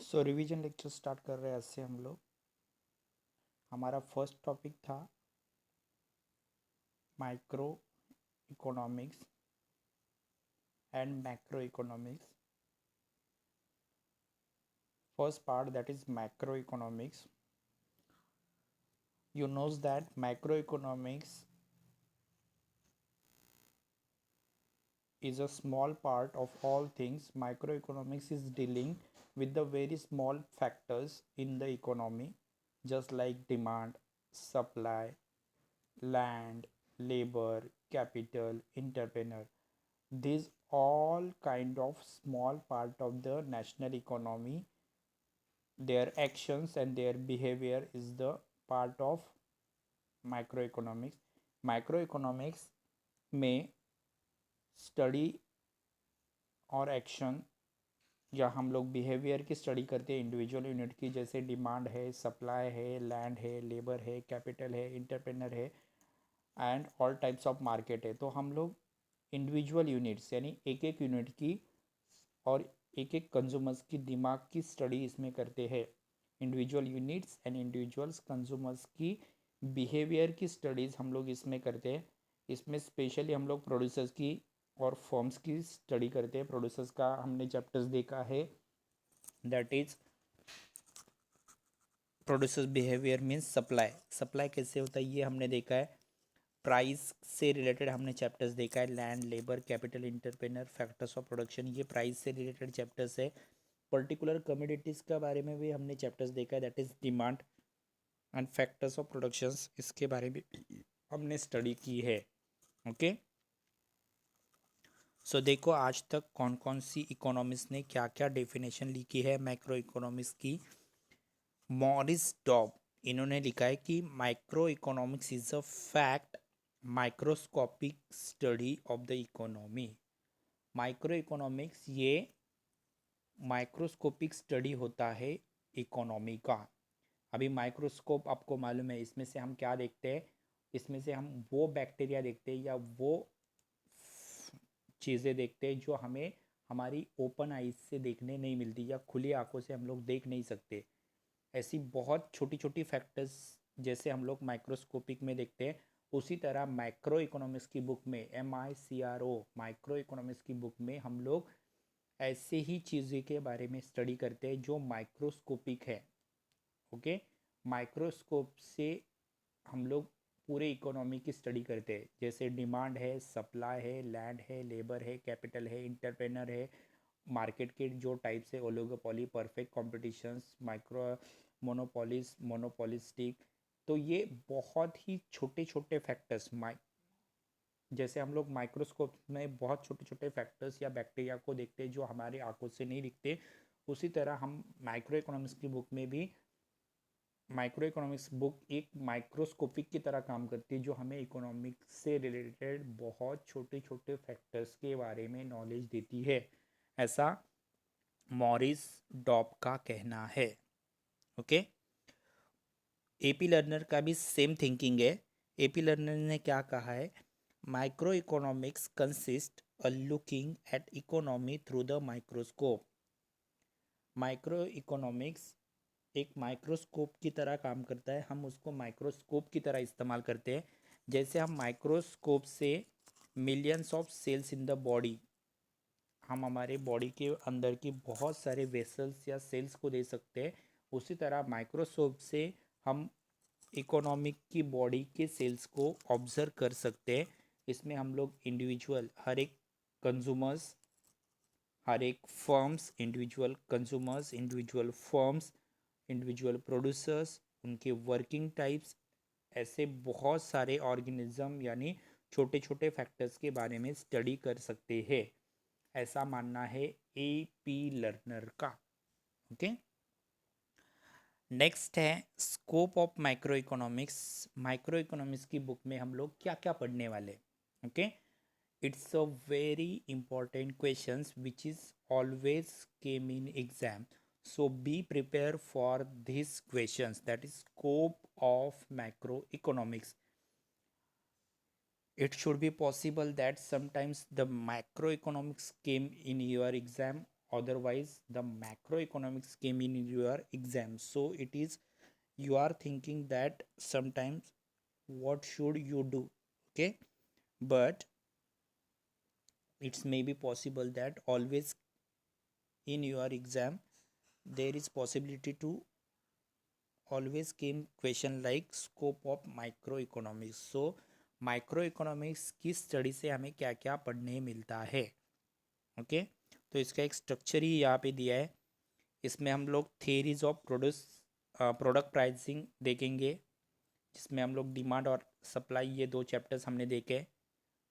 सो revision lecture start कर रहे हैं ऐसे हम लोग। हमारा फर्स्ट टॉपिक था micro economics and macro economics. First part that is macro economics. You knows that macroeconomics is a small part of all things. Microeconomics is dealing with the very small factors in the economy, just like demand, supply, land, labor, capital, entrepreneur. These all kind of small part of the national economy. Their actions and their behavior is the part of micro economics में study और action या हम लोग behaviour की study करते हैं individual unit की, जैसे डिमांड है, सप्लाई है, लैंड है, लेबर है, कैपिटल है, इंटरप्रेनर है and all types of market है। तो हम लोग इंडिविजुअल यूनिट्स यानी एक एक यूनिट की और एक एक कंज्यूमर्स की दिमाग की स्टडी इसमें करते हैं। Individual units and individuals consumers की बिहेवियर की स्टडीज़ हम लोग इसमें करते हैं। इसमें स्पेशली हम लोग प्रोड्यूसर्स की और फर्म्स की स्टडी करते हैं। प्रोड्यूसर्स का हमने चैप्टर्स देखा है, that is producers behaviour means supply. Supply कैसे होता है ये हमने देखा है। प्राइस से रिलेटेड हमने चैप्टर्स देखा है, land, labour, capital, entrepreneur, factors of production, ये प्राइस से रिलेटेड चैप्टर्स है। पर्टिकुलर कमोडिटीज़ के बारे में भी हमने चैप्टर्स देखा है, that is demand and factors of productions, इसके बारे में हमने स्टडी की है। ओके सो देखो आज तक कौन कौन सी इकोनॉमिक्स ने क्या क्या डेफिनेशन लिखी है मैक्रो इकोनॉमिक्स की। मॉरिस डॉब, इन्होंने लिखा है कि micro economics is a fact microscopic study of the economy. Micro economics ये माइक्रोस्कोपिक स्टडी होता है इकोनॉमी का। अभी माइक्रोस्कोप आपको मालूम है, इसमें से हम क्या देखते हैं, इसमें से हम वो बैक्टीरिया देखते हैं या वो चीज़ें देखते हैं जो हमें हमारी ओपन आइज से देखने नहीं मिलती या खुली आंखों से हम लोग देख नहीं सकते। ऐसी बहुत छोटी छोटी फैक्टर्स जैसे हम लोग माइक्रोस्कोपिक में देखते हैं, उसी तरह माइक्रो इकोनॉमिक्स की बुक में MICRO माइक्रो इकोनॉमिक्स की बुक में हम लोग ऐसे ही चीज़ें के बारे में स्टडी करते हैं जो माइक्रोस्कोपिक है। ओके माइक्रोस्कोप से हम लोग पूरे इकोनॉमी की स्टडी करते हैं, जैसे डिमांड है, सप्लाई है, लैंड है, लेबर है, कैपिटल है, इंटरप्रेनर है, मार्केट के जो टाइप्स है, oligopoly, perfect competitions, micro monopolies, monopolistic. तो ये बहुत ही छोटे छोटे फैक्टर्स जैसे हम लोग माइक्रोस्कोप में बहुत छोटे छोटे फैक्टर्स या बैक्टीरिया को देखते हैं जो हमारी आंखों से नहीं दिखते, उसी तरह हम माइक्रो इकोनॉमिक्स की बुक में भी माइक्रो इकोनॉमिक्स बुक एक माइक्रोस्कोपिक की तरह काम करती है जो हमें इकोनॉमिक्स से रिलेटेड बहुत छोटे छोटे फैक्टर्स के बारे में नॉलेज देती है, ऐसा मॉरिस डॉब का कहना है। ओके एपी लर्नर का भी सेम थिंकिंग है। एपी लर्नर ने क्या कहा है, micro economics consist a looking at economy through the microscope. Micro economics एक माइक्रोस्कोप की तरह काम करता है, हम उसको माइक्रोस्कोप की तरह इस्तेमाल करते हैं। जैसे हम माइक्रोस्कोप से millions of cells in the body, हम हमारे बॉडी के अंदर की बहुत सारे वेसल्स या सेल्स को दे सकते हैं, उसी तरह माइक्रोस्कोप से हम इकोनॉमिक की बॉडी के सेल्स को ऑब्जर्व कर सकते हैं। इसमें हम लोग इंडिविजुअल हर एक कंज्यूमर्स, हर एक firms, individual consumers, individual firms, individual producers, उनके वर्किंग टाइप्स, ऐसे बहुत सारे ऑर्गेनिज्म यानी छोटे छोटे फैक्टर्स के बारे में स्टडी कर सकते हैं, ऐसा मानना है एपी लर्नर का। ओके नेक्स्ट है scope of micro economics. Micro economics की बुक में हम लोग क्या क्या पढ़ने वाले। Okay it's a very important questions which is always came in exam, so be prepared for these questions, that is scope of macroeconomics. It should be possible that sometimes the macroeconomics came in your exam otherwise the macroeconomics came in your exam, so it is you are thinking that sometimes what should you do. Okay, but it's maybe possible that always in your exam there is possibility to always came question like scope of microeconomics. So microeconomics की study से हमें क्या क्या पढ़ने मिलता है. Okay, तो इसका एक स्ट्रक्चर ही यहाँ पे दिया है. इसमें हम लोग थियरीज ऑफ प्रोडक्ट प्राइसिंग देखेंगे, जिसमें हम लोग डिमांड और सप्लाई ये दो चैप्टर्स हमने देखे.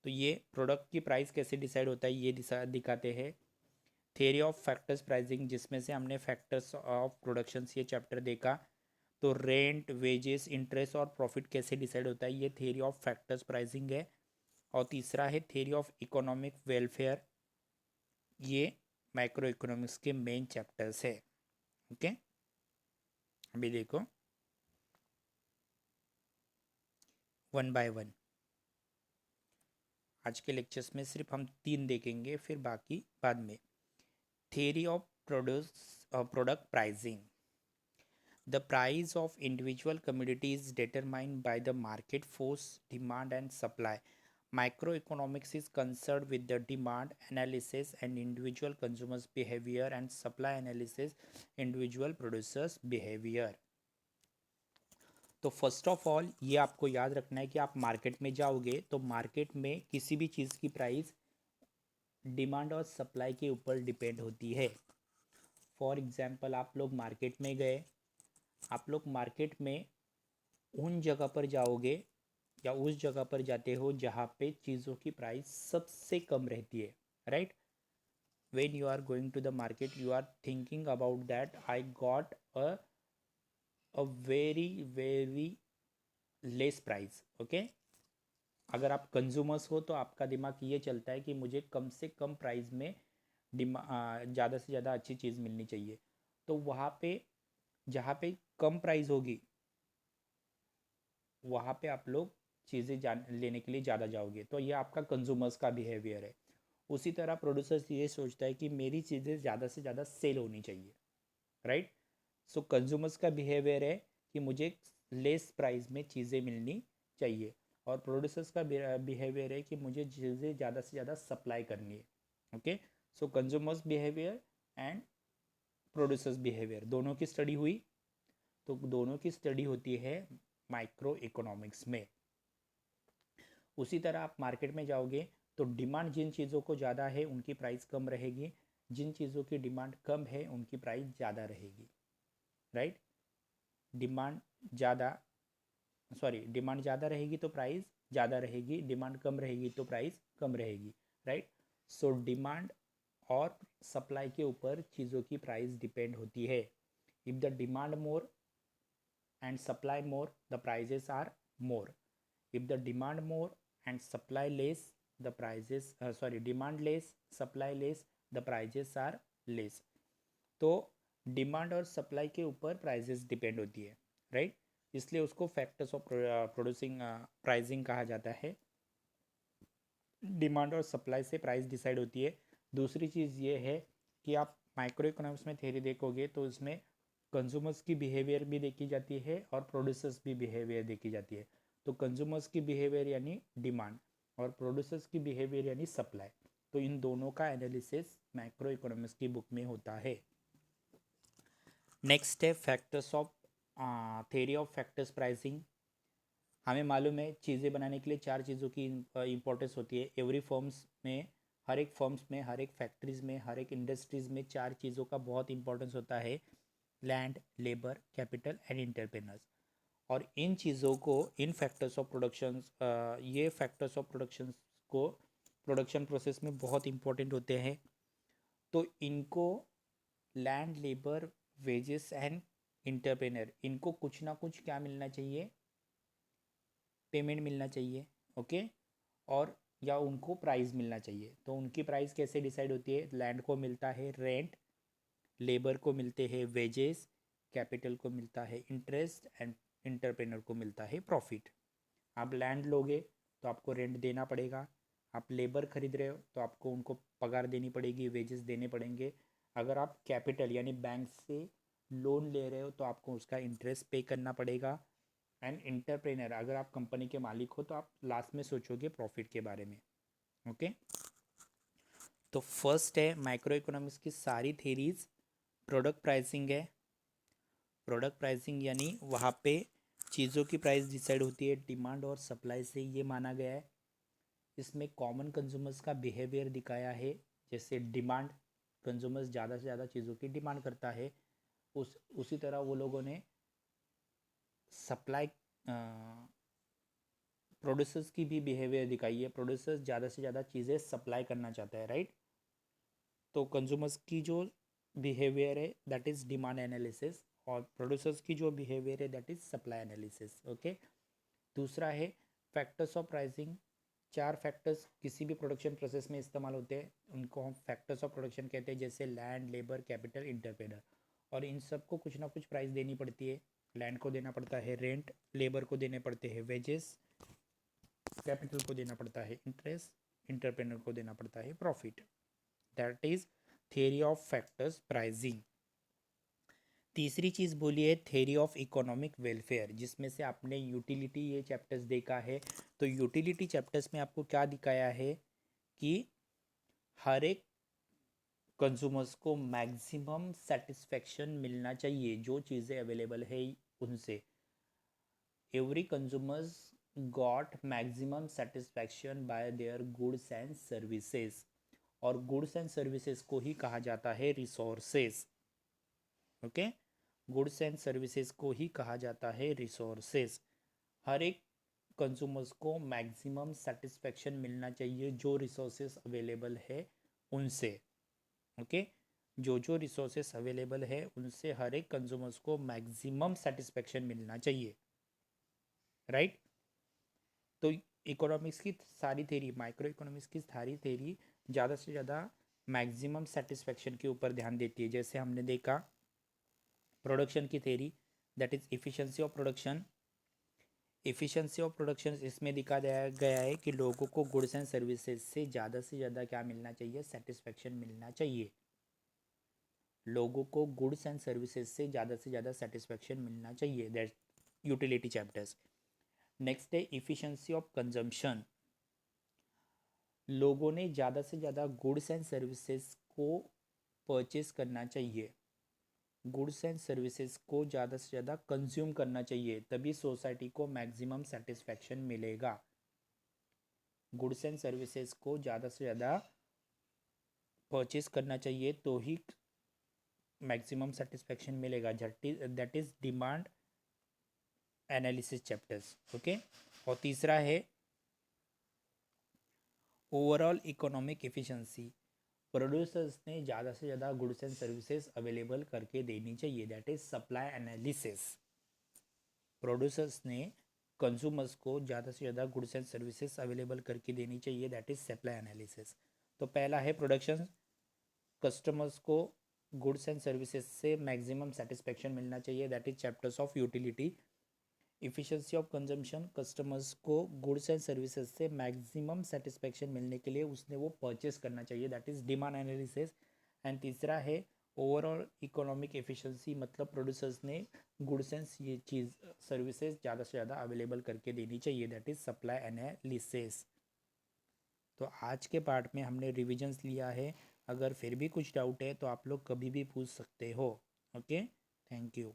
तो ये प्रोडक्ट की प्राइस कैसे डिसाइड होता है ये दिखाते हैं. थियरी ऑफ फैक्टर्स प्राइसिंग, जिसमें से हमने फैक्टर्स ऑफ प्रोडक्शंस ये चैप्टर देखा. तो रेंट, वेजेस, इंटरेस्ट और प्रॉफिट कैसे डिसाइड होता है ये थियरी ऑफ फैक्टर्स प्राइसिंग है. और तीसरा है थियरी ऑफ इकोनॉमिक वेलफेयर. ये माइक्रो इकोनॉमिक्स के मेन चैप्टर्स है. ओके, अभी देखो वन बाय वन. आज के लेक्चर्स में सिर्फ हम 3 देखेंगे, फिर बाकी बाद में. Theory of product pricing. The price of individual commodity is determined by the market force, demand and supply. Microeconomics is concerned with the demand analysis and individual consumers' behavior, and supply analysis, individual producers' behavior. तो first of all ये आपको याद रखना है कि आप market में जाओगे तो मार्केट में किसी भी चीज़ की प्राइस डिमांड और सप्लाई के ऊपर डिपेंड होती है. फॉर एग्जांपल आप लोग मार्केट में गए, आप लोग मार्केट में उन जगह पर जाओगे या उस जगह पर जाते हो जहाँ पे चीज़ों की प्राइस सबसे कम रहती है. Right, when you are going to the market you are thinking about that I got a very very less price. Okay, अगर आप कंज्यूमर्स हो तो आपका दिमाग ये चलता है कि मुझे कम से कम प्राइस में ज़्यादा से ज़्यादा अच्छी चीज़ मिलनी चाहिए. तो वहाँ पे जहाँ पे कम प्राइस होगी वहाँ पे आप लोग चीज़ें लेने के लिए ज़्यादा जाओगे. तो ये आपका कंज्यूमर्स का बिहेवियर है. उसी तरह प्रोड्यूसर्स ये सोचता है कि मेरी चीज़ें ज़्यादा से ज़्यादा सेल होनी चाहिए. राइट, सो कंज्यूमर्स का बिहेवियर है कि मुझे लेस प्राइस में चीज़ें मिलनी चाहिए. और प्रोड्यूसर्स का बिहेवियर है कि मुझे चीज़ें ज़्यादा से ज़्यादा सप्लाई करनी है. Okay, so consumers behaviour and producers behaviour दोनों की स्टडी हुई. तो दोनों की स्टडी होती है माइक्रो इकोनॉमिक्स में. उसी तरह आप मार्केट में जाओगे तो डिमांड जिन चीज़ों को ज़्यादा है उनकी प्राइस कम रहेगी, जिन चीज़ों की डिमांड कम है उनकी प्राइस ज़्यादा रहेगी. राइट, डिमांड ज़्यादा डिमांड ज़्यादा रहेगी तो प्राइस ज़्यादा रहेगी, डिमांड कम रहेगी तो प्राइस कम रहेगी. राइट, सो डिमांड और सप्लाई के ऊपर चीज़ों की प्राइस डिपेंड होती है. If the demand more and supply more, the prices are more. If the demand more and supply less, the prices demand less, supply less, the prices are less. तो demand और supply के ऊपर prices depend होती है. Right, इसलिए उसको factors of producing pricing कहा जाता है. डिमांड और सप्लाई से प्राइस डिसाइड होती है. दूसरी चीज़ ये है कि आप माइक्रो इकोनॉमिक्स में थ्योरी देखोगे तो इसमें कंज्यूमर्स की बिहेवियर भी देखी जाती है और प्रोड्यूसर्स भी बिहेवियर देखी जाती है. तो कंज्यूमर्स की बिहेवियर यानी डिमांड और प्रोड्यूसर्स की बिहेवियर यानी सप्लाई. तो इन दोनों का एनालिसिस मैक्रो इकोनॉमिक्स की बुक में होता है. नेक्स्ट है factors of theory of factors pricing. हमें मालूम है चीज़ें बनाने के लिए 4 चीज़ों की इम्पोर्टेंस होती है. एवरी फर्म्स में, हर एक फर्म्स में, हर एक फैक्ट्रीज़ में, हर एक इंडस्ट्रीज़ में 4 चीज़ों का बहुत इंपॉर्टेंस होता है. Land, labour, capital and entrepreneurs. और इन चीज़ों को, इन फैक्टर्स ऑफ प्रोडक्शन, ये फैक्टर्स ऑफ प्रोडक्शन को प्रोडक्शन प्रोसेस में बहुत इंपॉर्टेंट होते हैं. तो इनको land, labour, wages and entrepreneur, इनको कुछ ना कुछ क्या मिलना चाहिए, पेमेंट मिलना चाहिए. ओके, और या उनको प्राइस मिलना चाहिए. तो उनकी प्राइस कैसे डिसाइड होती है? लैंड को मिलता है रेंट, लेबर को मिलते हैं वेजेस, कैपिटल को मिलता है इंटरेस्ट एंड इंटरप्रेनर को मिलता है प्रॉफिट. आप लैंड लोगे तो आपको रेंट देना पड़ेगा. आप लेबर खरीद रहे हो तो आपको उनको पगार देनी पड़ेगी, वेजेस देने पड़ेंगे. अगर आप कैपिटल यानी बैंक से लोन ले रहे हो तो आपको उसका इंटरेस्ट पे करना पड़ेगा। एंड इंटरप्रेनर, अगर आप कंपनी के मालिक हो तो आप लास्ट में सोचोगे प्रॉफिट के बारे में। ओके, तो फर्स्ट है माइक्रो इकोनॉमिक्स की सारी थेरीज। प्रोडक्ट प्राइसिंग है। प्रोडक्ट प्राइसिंग यानी वहाँ पे चीज़ों की प्राइस डिसाइड होती है डिमांड और सप्लाई से, ये माना गया है। इसमें कॉमन कंज्यूमर्स का बिहेवियर दिखाया है। जैसे डिमांड, कंज्यूमर्स ज़्यादा से ज़्यादा चीज़ों की डिमांड करता है। उसी तरह वो लोगों ने सप्लाई, प्रोड्यूसर्स की भी बिहेवियर दिखाई है। प्रोड्यूसर्स ज़्यादा से ज़्यादा चीज़ें सप्लाई करना चाहता है, राइट। तो कंज्यूमर्स की जो बिहेवियर है दैट इज़ डिमांड एनालिसिस, और प्रोड्यूसर्स की जो बिहेवियर है that is supply analysis. Okay, दूसरा है फैक्टर्स ऑफ प्राइसिंग। चार फैक्टर्स किसी भी प्रोडक्शन प्रोसेस में इस्तेमाल होते हैं, उनको हम फैक्टर्स ऑफ प्रोडक्शन कहते हैं, जैसे लैंड, लेबर, कैपिटल, इंटरप्रेनर। और इन सबको कुछ ना कुछ प्राइस देनी पड़ती है। लैंड को देना पड़ता है रेंट, लेबर को देने पड़ते हैं वेजेस, कैपिटल को देना पड़ता है इंटरेस्ट, इंटरप्रेनर को देना पड़ता है profit. That is theory of factors pricing. तीसरी चीज़ बोली है थ्योरी ऑफ इकोनॉमिक वेलफेयर, जिसमें से आपने यूटिलिटी ये चैप्टर्स देखा है। तो यूटिलिटी चैप्टर्स में आपको क्या दिखाया है कि हर एक कंज्यूमर्स को मैक्सिमम सेटिस्फेक्शन मिलना चाहिए जो चीज़ें अवेलेबल है उनसे। Every consumers got maximum satisfaction bye their goods and services, और गुड्स एंड सर्विसेज को ही कहा जाता है resources. Okay, goods and services को ही कहा जाता है रिसोर्सेज। हर एक कंज्यूमर्स को मैक्सिमम सेटिस्फेक्शन मिलना चाहिए जो रिसोर्सेज अवेलेबल है उनसे। ओके, जो रिसोर्सेज अवेलेबल है उनसे हर एक कंज्यूमर्स को मैक्सिमम सेटिस्फेक्शन मिलना चाहिए, राइट। तो इकोनॉमिक्स की सारी थेरी, माइक्रो इकोनॉमिक्स की सारी थेरी ज़्यादा से ज़्यादा मैक्सिमम सेटिस्फेक्शन के ऊपर ध्यान देती है। जैसे हमने देखा प्रोडक्शन की theory, that is efficiency of production. Efficiency of production इसमें दिखा गया है कि लोगों को गुड्स एंड सर्विसेज से ज़्यादा क्या मिलना चाहिए, सेटिस्फेक्शन मिलना चाहिए। लोगों को गुड्स एंड सर्विसेज से ज़्यादा सेटिस्फेक्शन मिलना चाहिए। That utility chapters. नेक्स्ट है इफ़िशियंसी ऑफ कंजम्पशन। लोगों ने ज़्यादा से ज़्यादा गुड्स एंड सर्विसेज को परचेज करना चाहिए। गुड्स एंड सर्विसेज को ज़्यादा से ज़्यादा कंज्यूम करना चाहिए, तभी सोसाइटी को मैक्सिमम सेटिस्फेक्शन मिलेगा। गुड्स एंड सर्विसेज को ज़्यादा से ज़्यादा परचेज करना चाहिए तो ही मैक्सिमम सेटिस्फेक्शन मिलेगा। That is demand analysis chapters. Okay, और तीसरा है ओवरऑल इकोनॉमिक एफिशिएंसी। प्रोड्यूसर्स ने ज़्यादा से ज़्यादा गुड्स एंड सर्विसेज अवेलेबल करके देनी चाहिए, that is supply analysis. Producers ने कंज्यूमर्स को ज़्यादा से ज़्यादा गुड्स एंड सर्विसेज अवेलेबल करके देनी चाहिए, दैट इज सप्लाई एनालिसिस। तो पहला है प्रोडक्शन, कस्टमर्स को गुड्स एंड सर्विसेज से मैक्सिमम सेटिस्फेक्शन मिलना चाहिए, that is chapters of utility. Efficiency of consumption, customers को गुड्स एंड सर्विसेज से मैक्सिमम सेटिस्फेक्शन मिलने के लिए उसने वो परचेस करना चाहिए, that is demand analysis. And तीसरा है ओवरऑल इकोनॉमिक एफिशिएंसी, मतलब प्रोड्यूसर्स ने गुड्स एंड ये चीज़ सर्विसेज ज़्यादा से ज़्यादा अवेलेबल करके देनी चाहिए, दैट इज सप्लाई एनालिसिस। तो आज के पार्ट में हमने रिविजन्स लिया है। अगर फिर भी कुछ डाउट है तो आप लोग कभी भी पूछ सकते हो। Okay, thank you.